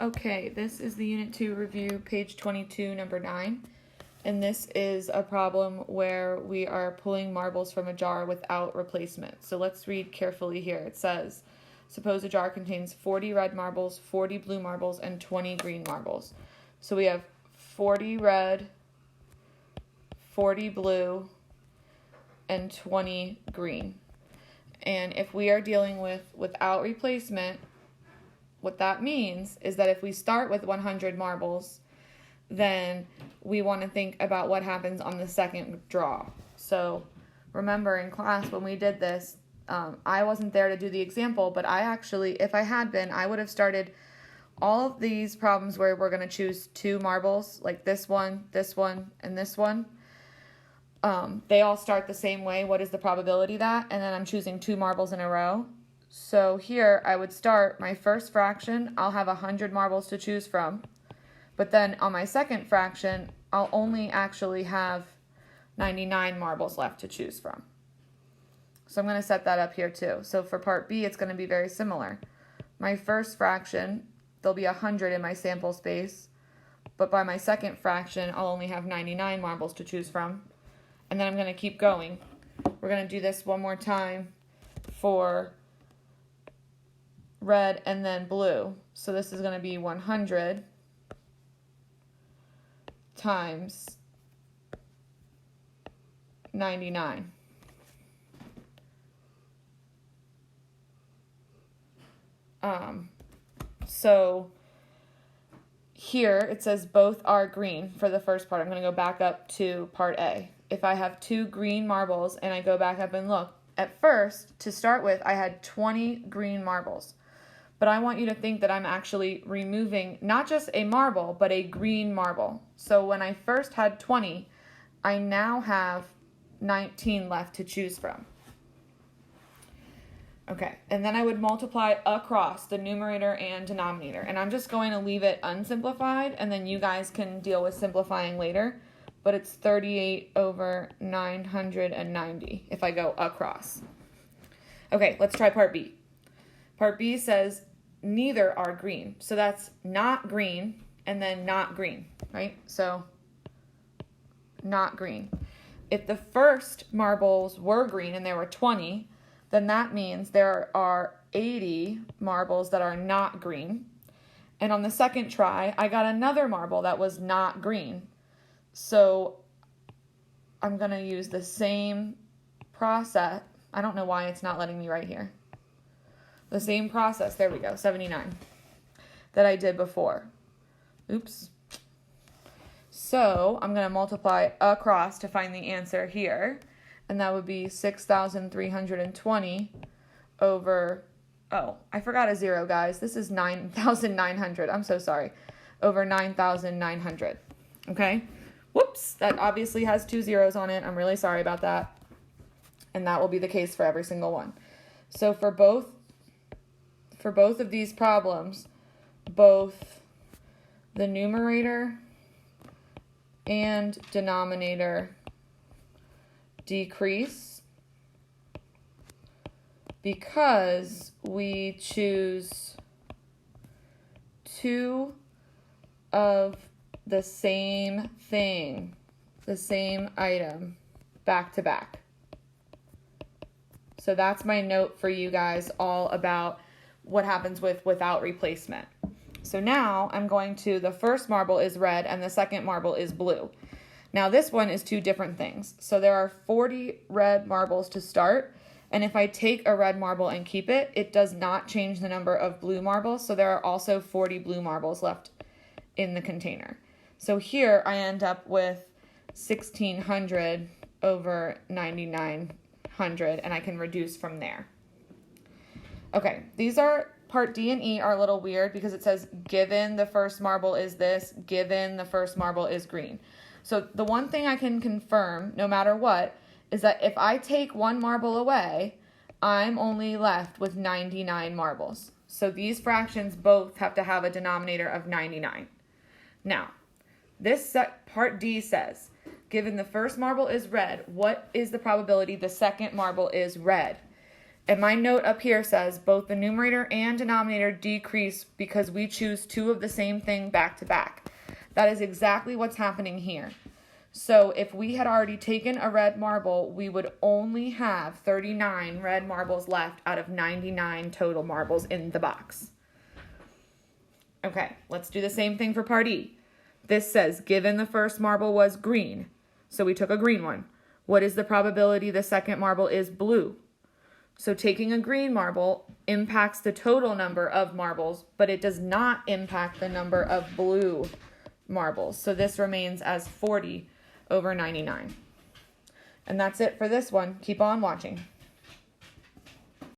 Okay, this is the Unit 2 review, page 22, number 9. And this is a problem where we are pulling marbles from a jar without replacement. So let's read carefully here. It says, suppose a jar contains 40 red marbles, 40 blue marbles, and 20 green marbles. So we have 40 red, 40 blue, and 20 green. And if we are dealing with without replacement, what that means is that if we start with 100 marbles, then we want to think about what happens on the second draw. So remember in class when we did this, I wasn't there to do the example, but I actually, if I had been, I would have started all of these problems where we're going to choose 2 marbles, like this one, and this one. They all start the same way. What is the probability that? And then I'm choosing 2 marbles in a row. So here I would start my first fraction, I'll have 100 marbles to choose from. But then on my second fraction, I'll only actually have 99 marbles left to choose from. So I'm going to set that up here too. So for part B, it's going to be very similar. My first fraction, there'll be 100 in my sample space. But by my second fraction, I'll only have 99 marbles to choose from. And then I'm going to keep going. We're going to do this one more time for red and then blue. So this is going to be 100 times 99. So here it says both are green for the first part. I'm going to go back up to part A. If I have 2 green marbles and I go back up and look, at first, to start with, I had 20 green marbles. But I want you to think that I'm actually removing not just a marble, but a green marble. So when I first had 20, I now have 19 left to choose from. Okay, and then I would multiply across the numerator and denominator. And I'm just going to leave it unsimplified, and then you guys can deal with simplifying later. But it's 38 over 990 if I go across. Okay, let's try part B. Part B says neither are green. So that's not green and then not green, right? So not green. If the first marbles were green and there were 20, then that means there are 80 marbles that are not green. And on the second try, I got another marble that was not green. So I'm going to use the same process. I don't know why it's not letting me right here. The same process, there we go, 79, that I did before. Oops. So I'm going to multiply across to find the answer here. And that would be 6,320 over, oh, I forgot a 0, guys. This is 9,900. I'm so sorry. Over 9,900. Okay? Whoops, that obviously has 2 zeros on it. I'm really sorry about that. And that will be the case for every single one. So for both of these problems, both the numerator and denominator decrease because we choose 2 of the same thing, the same item, back to back. So that's my note for you guys all about what happens without replacement. So now I'm going to, the first marble is red and the second marble is blue. Now this one is 2 different things. So there are 40 red marbles to start. And if I take a red marble and keep it, it does not change the number of blue marbles. So there are also 40 blue marbles left in the container. So here I end up with 1,600 over 9,900, and I can reduce from there. Okay, these are, part D and E are a little weird because it says given the first marble is this, given the first marble is green. So the one thing I can confirm, no matter what, is that if I take 1 marble away, I'm only left with 99 marbles. So these fractions both have to have a denominator of 99. Now, this part D says, given the first marble is red, what is the probability the second marble is red? And my note up here says both the numerator and denominator decrease because we choose two of the same thing back to back. That is exactly what's happening here. So if we had already taken a red marble, we would only have 39 red marbles left out of 99 total marbles in the box. Okay, let's do the same thing for part E. This says, given the first marble was green, so we took a green one. What is the probability the second marble is blue? So taking a green marble impacts the total number of marbles, but it does not impact the number of blue marbles. So this remains as 40 over 99. And that's it for this one. Keep on watching.